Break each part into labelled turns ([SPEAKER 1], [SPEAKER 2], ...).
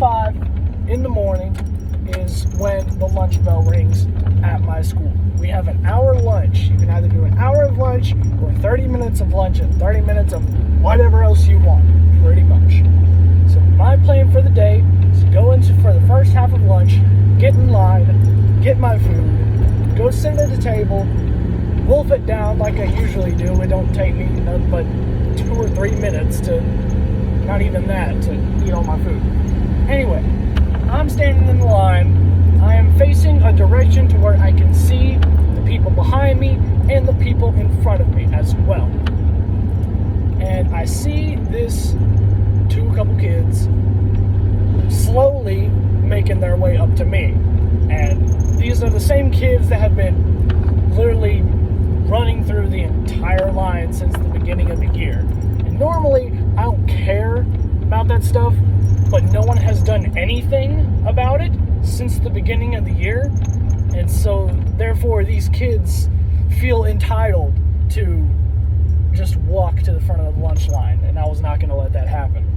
[SPEAKER 1] 8:45 in the morning is when the lunch bell rings at my school. We have an hour lunch. You can either do an hour of lunch or 30 minutes of lunch and 30 minutes of whatever else you want, pretty much. So my plan for the day is to go into for the first half of lunch, get in line, get my food, go sit at the table, wolf it down like I usually do. It don't take me nothing but 2 or 3 minutes to, not even that, to eat all my food. Anyway, I'm standing in the line. I am facing a direction to where I can see the people behind me and the people in front of me as well. And I see this couple kids slowly making their way up to me. And these are the same kids that have been literally running through the entire line since the beginning of the year. And normally, I don't care about that stuff, but no one has done anything about it since the beginning of the year. And so, therefore, these kids feel entitled to just walk to the front of the lunch line, and I was not going to let that happen.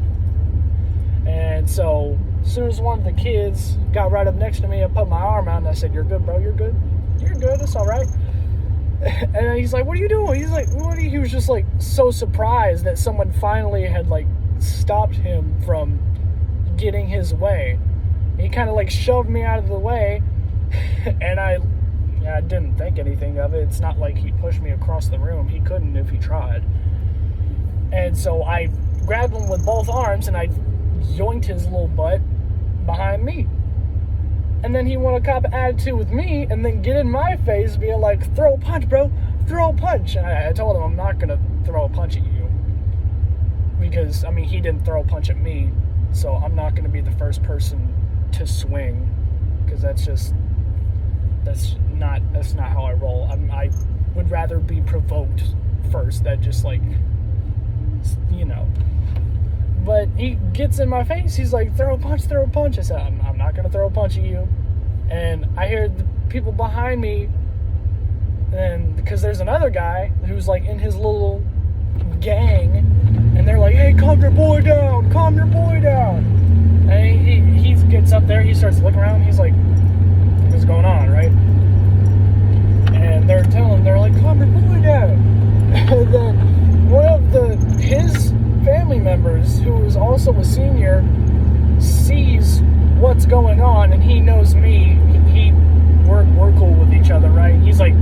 [SPEAKER 1] And so, as soon as one of the kids got right up next to me, I put my arm out and I said, "You're good, bro, you're good. You're good, it's all right." And he's like, "What are you doing?" He's like, "What?" He was just like so surprised that someone finally had like stopped him from getting his way. He kind of like shoved me out of the way, and I didn't think anything of it. It's not like he pushed me across the room. He couldn't if he tried. And so I grabbed him with both arms and I yoinked his little butt behind me. And then he wanted to cop attitude with me and then get in my face being like, "Throw a punch, bro, throw a punch." And I told him I'm not going to throw a punch at you. Because, I mean, he didn't throw a punch at me, so I'm not going to be the first person to swing. Because that's not how I roll. I would rather be provoked first than just like, you know. But he gets in my face. He's like, "Throw a punch, throw a punch." I said, I'm not going to throw a punch at you. And I hear the people behind me, and because there's another guy who's like in his little gang, and they're like, "Hey, calm your boy down, calm your boy down." And he gets up there, he starts looking around, he's like, "What's going on," right? And they're telling him, they're like, "Calm your boy down." And then one of his family members, who is also a senior, sees what's going on, and he knows me. We're cool with each other, right? He's like,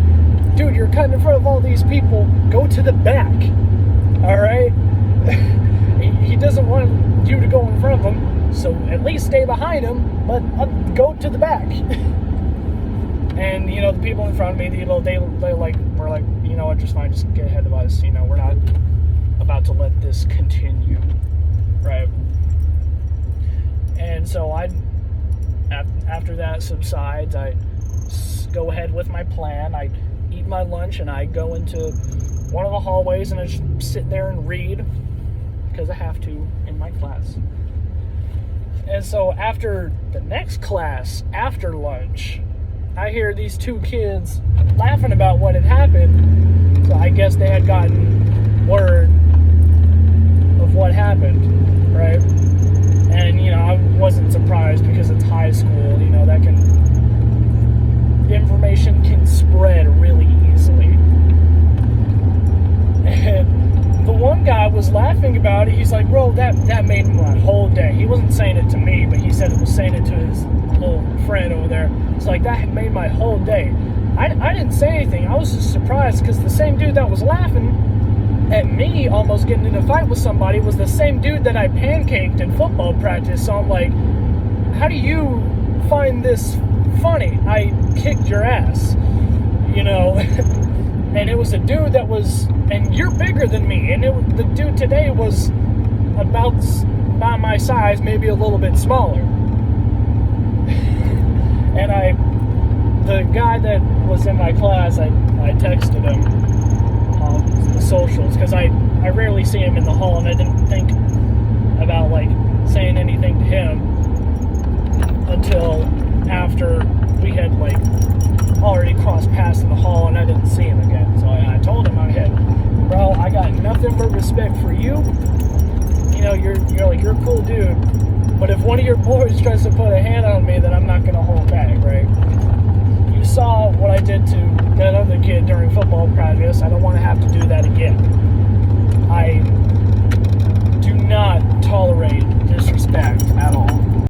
[SPEAKER 1] "Dude, you're cutting in front of all these people. Go to the back, all right?" He doesn't want you to go in front of him, so at least stay behind him, but go to the back. And, you know, the people in front of me, they like, were like, "You know what, just fine, just get ahead of us. You know, we're not about to let this continue," right? And so after that subsides, I go ahead with my plan. I eat my lunch and I go into one of the hallways and I just sit there and read because I have to in my class. And so after the next class, after lunch, I hear these two kids laughing about what had happened. So I guess they had gotten word of what happened, right? And, you know, I wasn't surprised because it's high school, you know, information can spread really easily. And the one guy was laughing about it. He's like, "Bro, that made my whole day." He wasn't saying it to me, but he said it was saying it to his little friend over there. It's like, "That made my whole day." I didn't say anything. I was just surprised because the same dude that was laughing at me almost getting in a fight with somebody was the same dude that I pancaked in football practice. So I'm like, how do you find this funny? I kicked your ass, you know. And it was a dude that was, and you're bigger than me, and the dude today was about my size, maybe a little bit smaller. And the guy that was in my class, I texted him on the socials, because I rarely see him in the hall, and I didn't think about like saying anything to him until after we had like already crossed paths in the hall and I didn't see him again. So I told him, "Bro, I got nothing but respect for you. You know, you're a cool dude, But if one of your boys tries to put a hand on me, then I'm not going to hold back, right? You saw what I did to that other kid during football practice. I don't want to have to do that again.